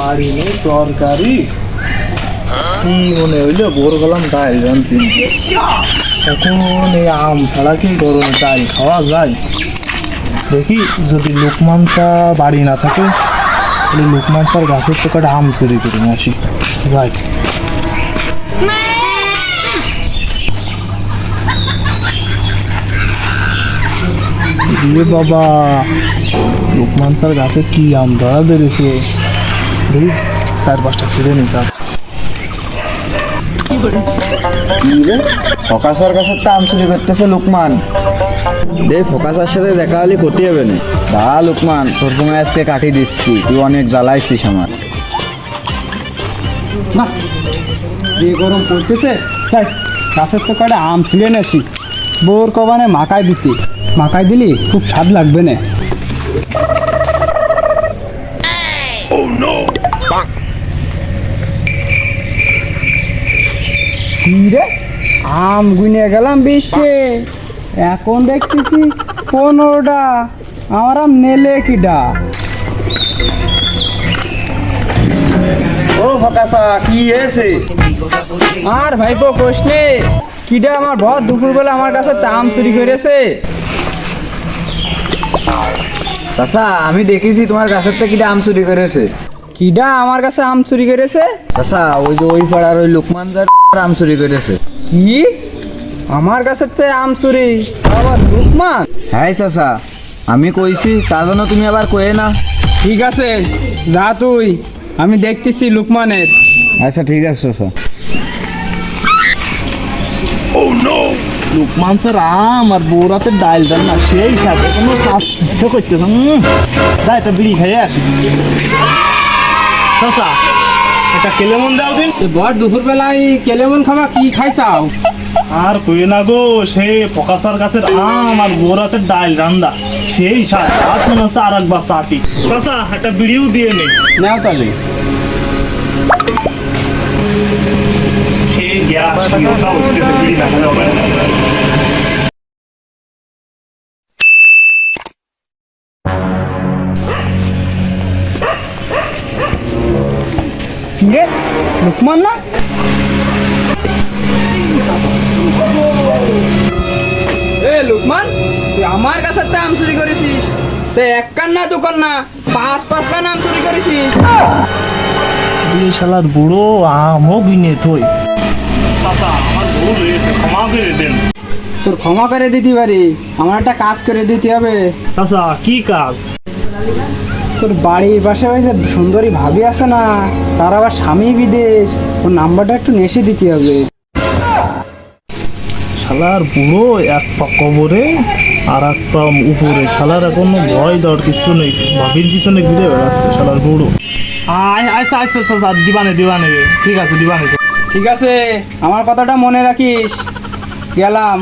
বাড়ি নেই তরকারি কি মনে হইলো বোর গেলাম তাই জানতে এখন এই আম ছাড়া কি গরমে তাই খাওয়া যায় দেখি যদি লোকমানটা বাড়ি না থাকে তাহলে লোকমানটার গাছের থেকে একটা আম চুরি করে নিয়ে আসি যাই বাবা লোকমান স্যার গাছে কি আম ধরা বেড়েছে দেখি 4-5টা ছেড়ে নিতাম ফোকাসের কাছে তো আম চুরি করতেছে লোকমান দে ফোকাসের সাথে দেখা হলে ক্ষতি হবে না দা লোকমান তোর তুমি আজকে কাটি দিচ্ছি তুই অনেক জ্বালাইছিস আমার না যে গরম পড়তেছে চাই গাছের তো কাটে আম ছিঁড়ে নেছি বোর কবানে মাকাই দিতে মাকাই দিলি খুব স্বাদ লাগবে না রে আম গুনে গেলাম 20টে এখন দেখতেছি 15টা আমার আম নেলে কিডা ও ফোকাসা কি হয়েছে আর ভাইপো কোশনে কিডা আমার বহুত দুপুরবেলা আমার কাছে আম চুরি করেছে চাচা আমি দেখেছি তোমার গাছের থেকে কিটা আম চুরি করেছে কিডা আমার কাছে আম চুরি করেছে চাচা ওই যে ওই পাড়ার ওই লোকমান যার আম চুরি করেছে কি আমার কাছে আম চুরি আবার লোকমান হ্যাঁ চাচা আমি কইছি তার জন্য তুমি আবার কয়ে না ঠিক আছে যা তুই আমি দেখতেছি লুকমানের আচ্ছা ঠিক আছে চাচা লুকমান স্যার আম আর বৌরাতে ডাইল দেন না সেই সাথে কোনো সাথে করতেছে যা একটা বিড়ি খাইয়ে আসি চাচা একটা কেলেমন দাও দিন বড় দুপুরবেলায় কেলেমন খাবা কি খাইছাও আর কই না গো সেই ফোকাসার গাছের আম আর গোরাতে ডাল রান্দা সেই সাথে আর মনে হচ্ছে আর একবার চাটি চাচা একটা বিড়িও দিয়ে নেই নাও তাহলে সেই গ্যাস ওটা উঠতেছে বিড়ি না খেলে হবে না। কি রে লুকমান না এ লুকমান তুই আমার কাছে আম চুরি করেছিস তুই এক কান না দোকান না 5-5 কান আম চুরি করেছিস এই শালার বুড়ো আমও গিনে থই চাচা আমার ভুল হয়েছে ক্ষমা করে দেন তোর ক্ষমা করে দিতে পারি আমার একটা কাজ করে দিতে হবে চাচা কি কাজ তোর বাড়ির পাশে ওই যে সুন্দরী ভাবি আছে না তার আবার স্বামী বিদেশ ওর নাম্বারটা একটু নেশে দিতে হবে শালার বুড়ো এক পা কবরে আর এক পা উপরে শালার এখনো ভয় দেওয়ার কিছু নেই ভাবির পিছনে ঘুরে বেড়াচ্ছে শালার বুড়ো আচ্ছা আচ্ছা আচ্ছা দিবানে ঠিক আছে দিবানে ঠিক আছে আমার কথাটা মনে রাখিস গেলাম